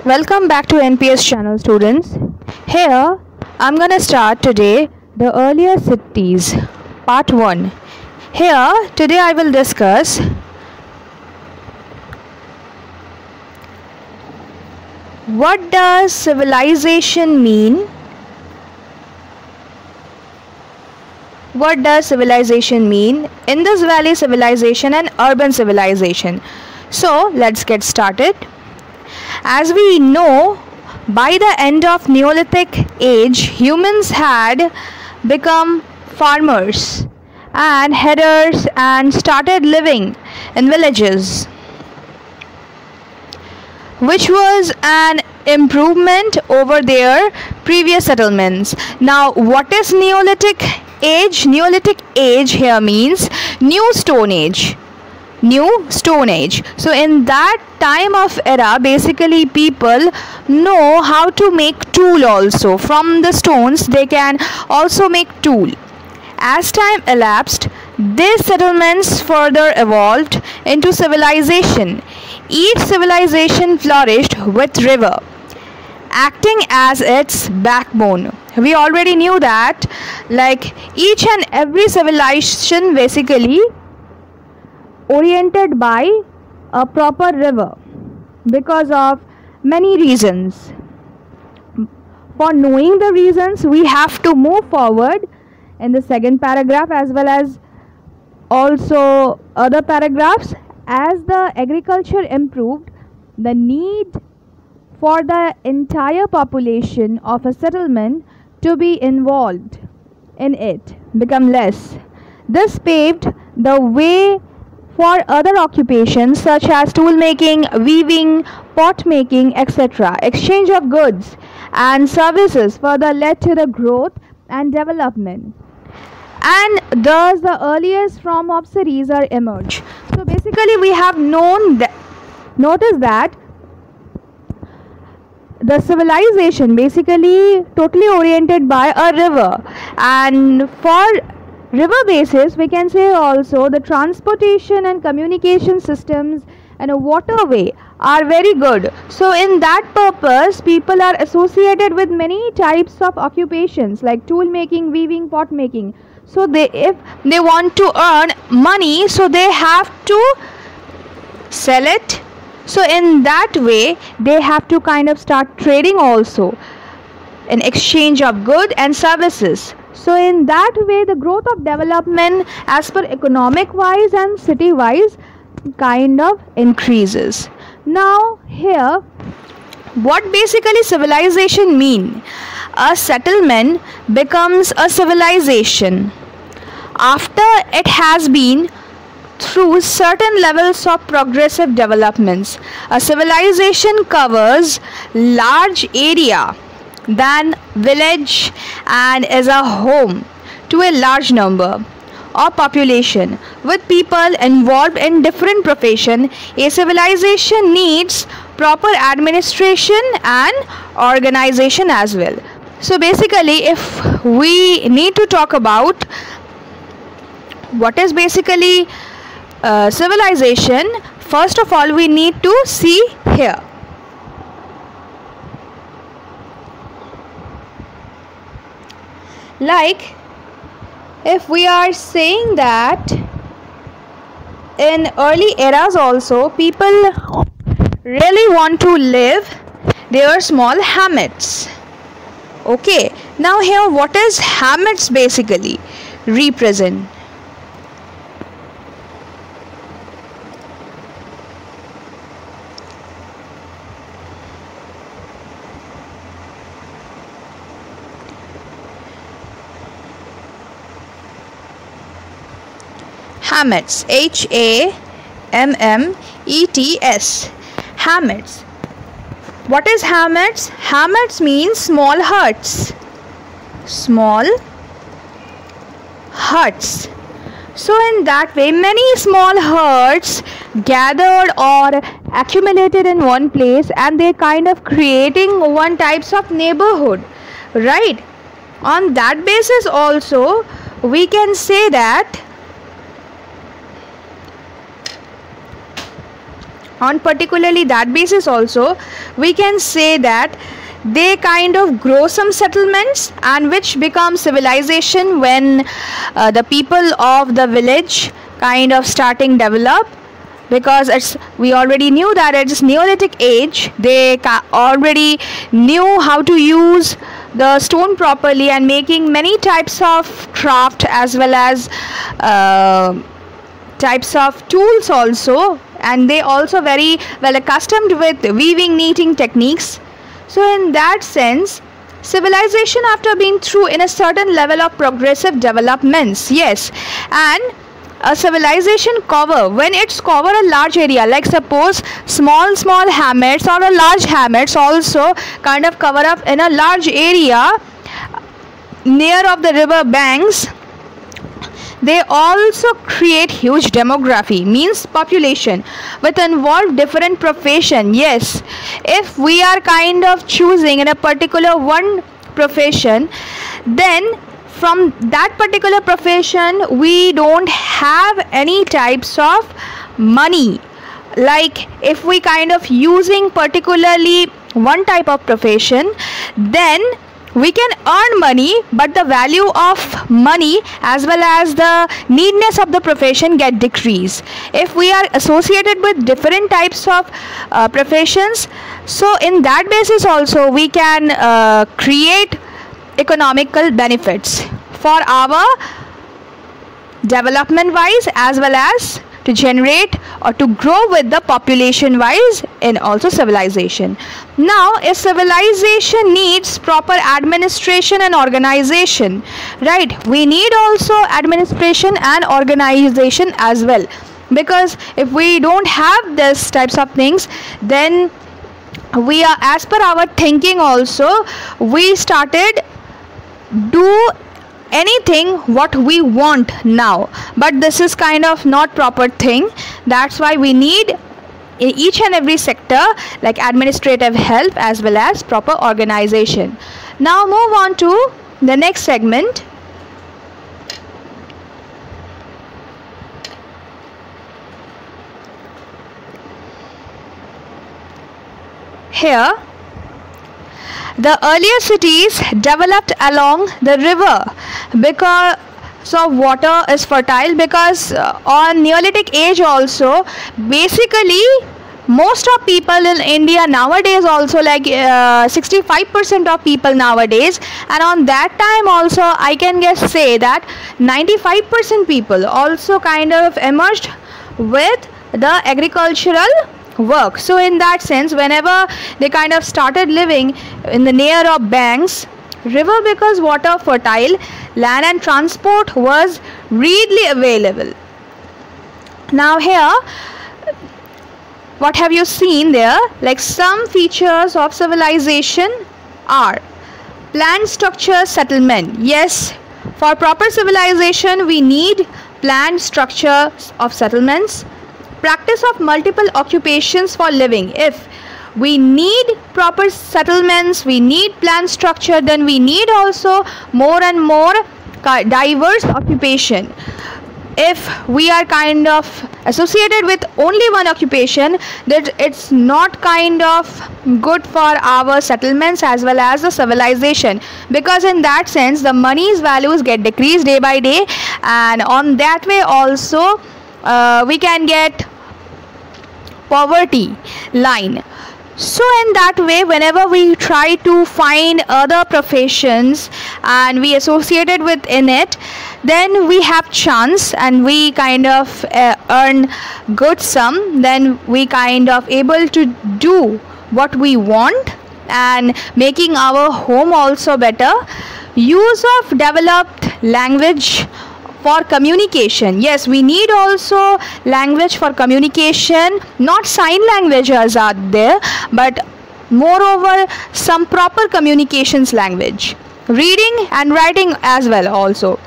Welcome back to N.P.S channel, students. Here I'm gonna start today the earlier cities part 1. Here today I will discuss what does civilization mean? What does civilization mean? Indus Valley civilization and urban civilization. So let's get started. As we know, by the end of Neolithic age, humans had become farmers and herders and started living in villages, which was an improvement over their previous settlements. Now, what is Neolithic age? Neolithic age here means new stone age. So in that time of era, basically people know how to make tool also. From the stones they can also make tool. As time elapsed, these settlements further evolved into civilization. Each civilization flourished with river acting as its backbone. We already knew that, like, each and every civilization basically oriented by a proper river because of many reasons. For knowing the reasons, we have to move forward in the second paragraph as well as also other paragraphs. As the agriculture improved, the need for the entire population of a settlement to be involved in it became less. This paved the way for other occupations such as tool making, weaving, pot making, etc. Exchange of goods and services further led to the growth and development, and thus the earliest form of cities are emerged. So basically we have noticed that the civilization basically totally oriented by a river, and for river basis we can say also the transportation and communication systems and a waterway are very good. So in that purpose people are associated with many types of occupations like tool making, weaving, pot making. So if they want to earn money, so they have to sell it. So in that way they have to kind of start trading also in exchange of goods and services. So in that way the growth of development as per economic wise and city wise kind of increases. Now here, what basically civilization mean? A settlement becomes a civilization after it has been through certain levels of progressive developments. A civilization covers large area than village and is a home to a large number of population with people involved in different profession. A civilization needs proper administration and organization as well. So basically if we need to talk about what is basically civilization, first of all we need to see here. Like, if we are saying that in early eras also people really want to live their small hammets. Okay, now here what is hammets basically represent? Hammets, H-A-M-M-E-T-S. Hammets. What is hammets? Hammets means small huts. Small huts. So in that way many small huts gathered or accumulated in one place and they kind of creating one types of neighborhood, right? On that basis also we can say that On particularly that basis also, we can say that they kind of grow some settlements, and which become civilization when the people of the village kind of starting develop, because we already knew that it's Neolithic age. They already knew how to use the stone properly and making many types of craft, as well as types of tools also, and they also very well accustomed with weaving, knitting techniques. So in that sense, civilization after being through in a certain level of progressive developments, yes, and a civilization cover, when it's cover a large area, like suppose small hamlets or a large hamlets also kind of cover up in a large area near of the river banks, they also create huge demography, means population, with involved different profession. Yes, if we are kind of choosing in a particular one profession, then from that particular profession we don't have any types of money. Like if we kind of using particularly one type of profession, then we can earn money, but the value of money as well as the needness of the profession get decreased. If we are associated with different types of professions, so in that basis also we can create economical benefits for our development wise, as well as to generate or to grow with the population wise in also civilization. Now, if civilization needs proper administration and organization, right, we need also administration and organization as well, because if we don't have these types of things, then we are, as per our thinking also, we started do anything what we want now, but this is kind of not proper thing. That's why we need in each and every sector like administrative help as well as proper organization. Now move on to the next segment. Here, the earlier cities developed along the river because of water is fertile, because on Neolithic age also, basically most of people in India nowadays also, like 65% of people nowadays, and on that time also I can guess say that 95% people also kind of emerged with the agricultural work. So in that sense, whenever they kind of started living in the near of banks, river, because water fertile, land and transport was readily available. Now here, what have you seen there? Like some features of civilization are planned structure, settlement. Yes, for proper civilization we need planned structure of settlements. Practice of multiple occupations for living. If we need proper settlements, we need planned structure, then we need also more and more diverse occupation. If we are kind of associated with only one occupation, that it's not kind of good for our settlements as well as the civilization, because in that sense the money's values get decreased day by day, and on that way also we can get poverty line. So in that way, whenever we try to find other professions and we associated within it, then we have chance and we kind of earn good sum, then we kind of able to do what we want and making our home also better. Use of developed language for communication. Yes, we need also language for communication. Not sign languages are there, but moreover some proper communications language, reading and writing as well also.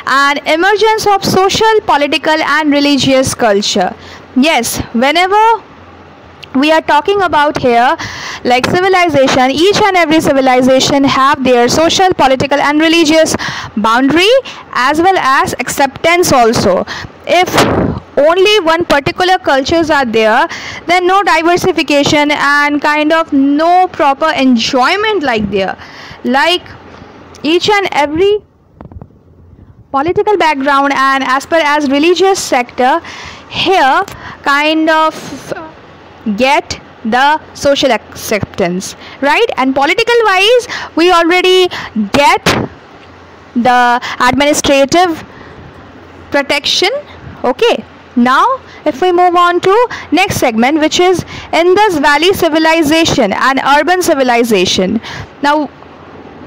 And emergence of social, political and religious culture. Yes, whenever we are talking about here like civilization, each and every civilization have their social, political and religious boundary as well as acceptance also. If only one particular cultures are there, then no diversification and kind of no proper enjoyment like there. Like each and every political background and as per as religious sector here kind of get the social acceptance, right? And political wise we already get the administrative protection. Okay, now if we move on to next segment, which is Indus Valley civilization and urban civilization. Now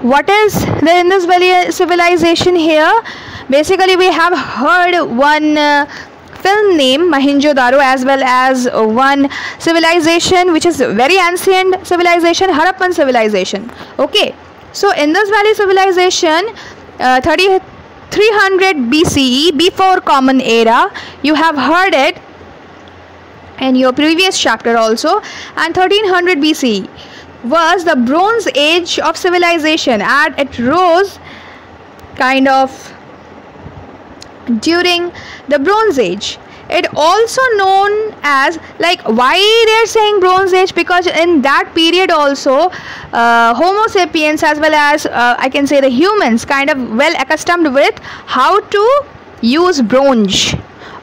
what is the Indus Valley civilization here? Basically we have heard one film name Mohenjo-daro, as well as one civilization which is very ancient civilization, Harappan civilization. Okay, so Indus Valley civilization 300 BCE, before Common Era, you have heard it in your previous chapter also, and 1300 BCE was the Bronze Age of civilization, and it rose kind of during the Bronze Age. It also known as, like, why they are saying Bronze Age, because in that period also Homo sapiens as well as I can say the humans kind of well accustomed with how to use bronze,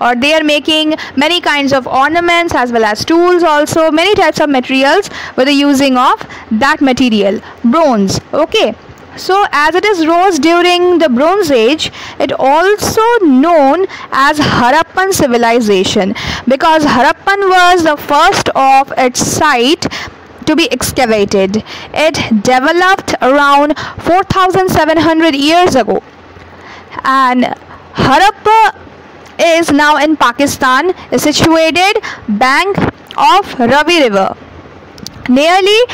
or they are making many kinds of ornaments as well as tools, also many types of materials with the using of that material, bronze. Okay, so as it is rose during the Bronze Age, it also known as Harappan civilization, because Harappan was the first of its site to be excavated. It developed around 4,700 years ago, and Harappa is now in Pakistan, is situated bank of Ravi River. Nearly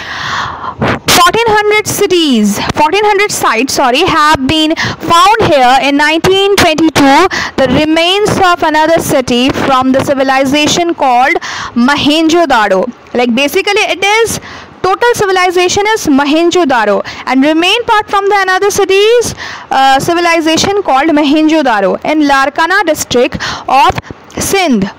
1400 sites have been found here. In 1922, the remains of another city from the civilization called Mohenjo-daro. Like basically it is total civilization is Mohenjo-daro, and remain part from the another city's civilization called Mohenjo-daro in Larkana district of Sindh.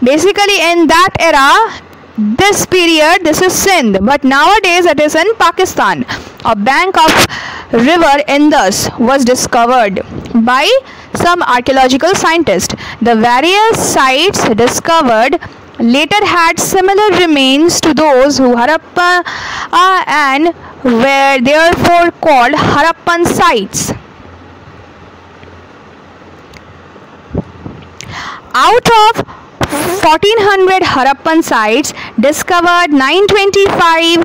Basically in that era, this period, this is Sindh, but nowadays it is in Pakistan. A bank of river Indus was discovered by some archaeological scientists. The various sites discovered later had similar remains to those who Harappa and were therefore called Harappan sites. Out of 1400 Harappan sites discovered, 925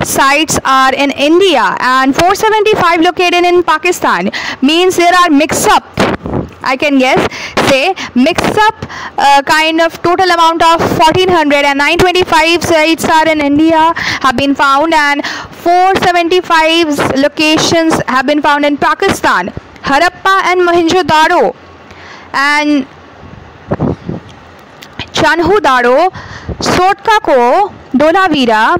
sites are in India and 475 located in Pakistan. Means there are mix up, I can guess, say mix up kind of total amount of 1400, and 925 sites are in India have been found, and 475 locations have been found in Pakistan. Harappa and Mohenjo-daro and Chanhu-daro, Sotka-ko, Dholavira,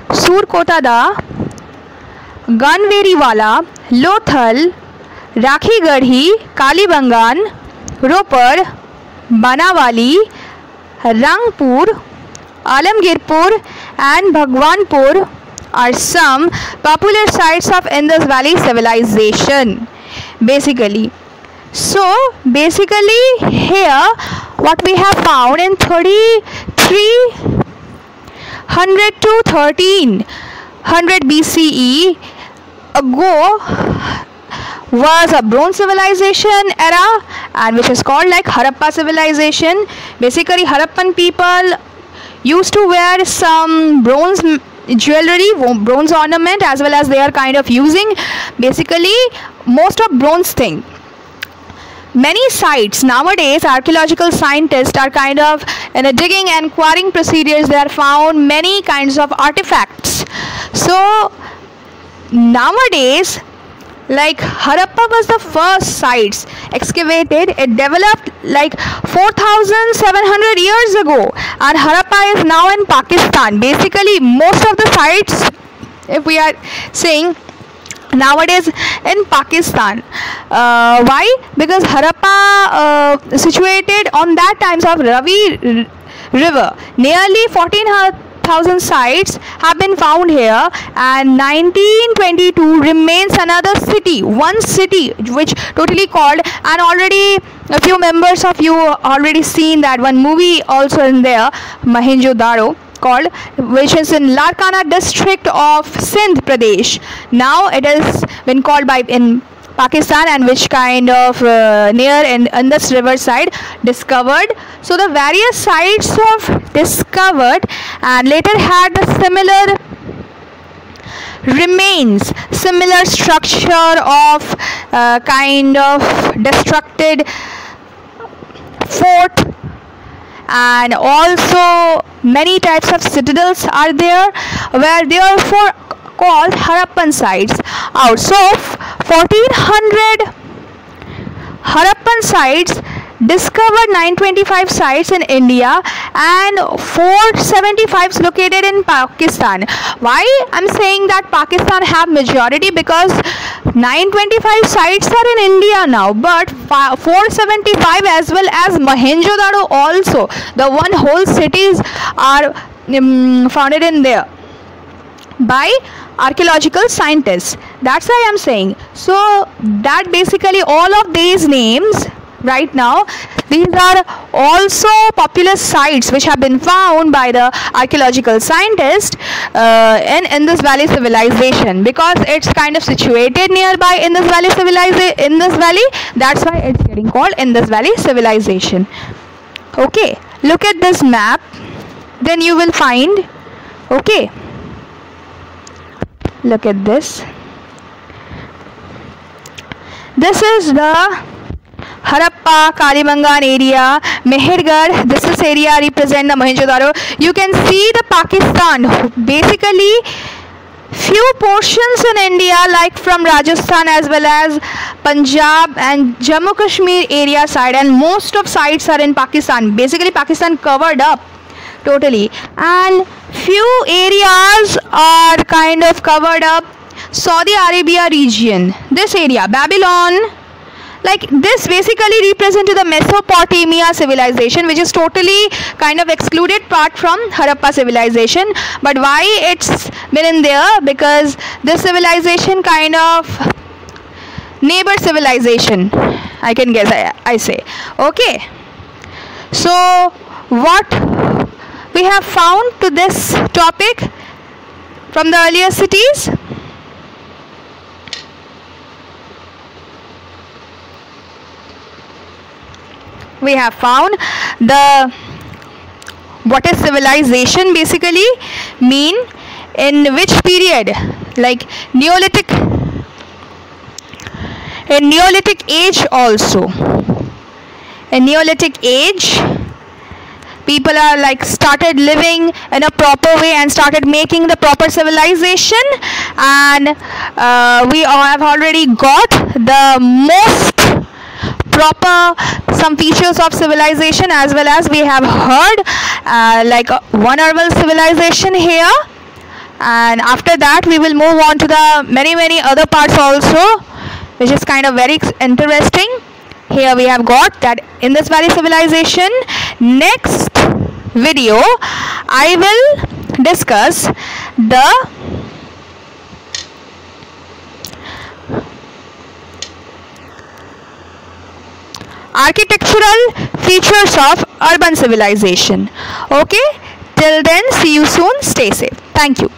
Surkota-da, Ganveriwala, Lothal, Rakhigarhi, Kalibangan, Ropar, Banawali, Rangpur, Alamgirpur and Bhagwanpur are some popular sites of Indus Valley civilization. Basically, so basically here what we have found in 3300 to 1300 BCE ago was a bronze civilization era, and which is called like Harappa civilization. Basically Harappan people used to wear some bronze jewelry, bronze ornament, as well as they are kind of using basically most of bronze thing. Many sites nowadays, archaeological scientists are kind of in a digging and quarrying procedures. They are found many kinds of artifacts. So nowadays, like Harappa was the first sites excavated. It developed like 4,700 years ago, and Harappa is now in Pakistan. Basically most of the sites, if we are saying nowadays in Pakistan. Why? Because Harappa situated on that times of Ravi river. Nearly 14,000 sites have been found here, and 1922 remains another city, one city which totally called, and already a few members of you already seen that one movie also in there, Mohenjo-daro, called, which is in Larkana district of Sindh Pradesh. Now it has been called by in Pakistan, and which kind of near in this river side discovered. So the various sites of discovered and later had the similar remains, similar structure of kind of destructed fort, and also many types of citadels are there, where therefore called Harappan sites. Out so 1400 Harappan sites discovered, 925 sites in India and 475 located in Pakistan. Why I'm saying that Pakistan have majority? Because 925 sites are in India now, but 475 as well as Mohenjo-daro also, the one whole cities are founded in there by archaeological scientists. That's why I'm saying. So that basically all of these names right now, these are also popular sites which have been found by the archaeological scientists in Indus Valley civilization, because it's kind of situated nearby Indus Valley that's why it's getting called Indus Valley civilization. Okay, look at this map, then you will find. Okay, look at this. This is the Harappa, Kalibangan area, Mehergarh. This is area represent the Mohenjo-daro. You can see the Pakistan. Basically, few portions in India, like from Rajasthan as well as Punjab and Jammu Kashmir area side, and most of sites are in Pakistan. Basically, Pakistan covered up totally, and few areas are kind of covered up. Saudi Arabia region, this area, Babylon, like this basically represented the Mesopotamia civilization, which is totally kind of excluded part from Harappa civilization. But why it's been in there? Because this civilization kind of neighbor civilization, I can guess, I say. Okay, so what we have found to this topic from the earlier cities? We have found the what is civilization basically mean, in which period, like Neolithic, in Neolithic age also. In Neolithic age, people are like started living in a proper way and started making the proper civilization, and we have already got the most proper some features of civilization, as well as we have heard like one urban civilization here, and after that we will move on to the many other parts also, which is kind of very interesting. Here we have got that Indus Valley civilization. Next video I will discuss the architectural features of urban civilization. Okay, till then, see you soon, stay safe. Thank you.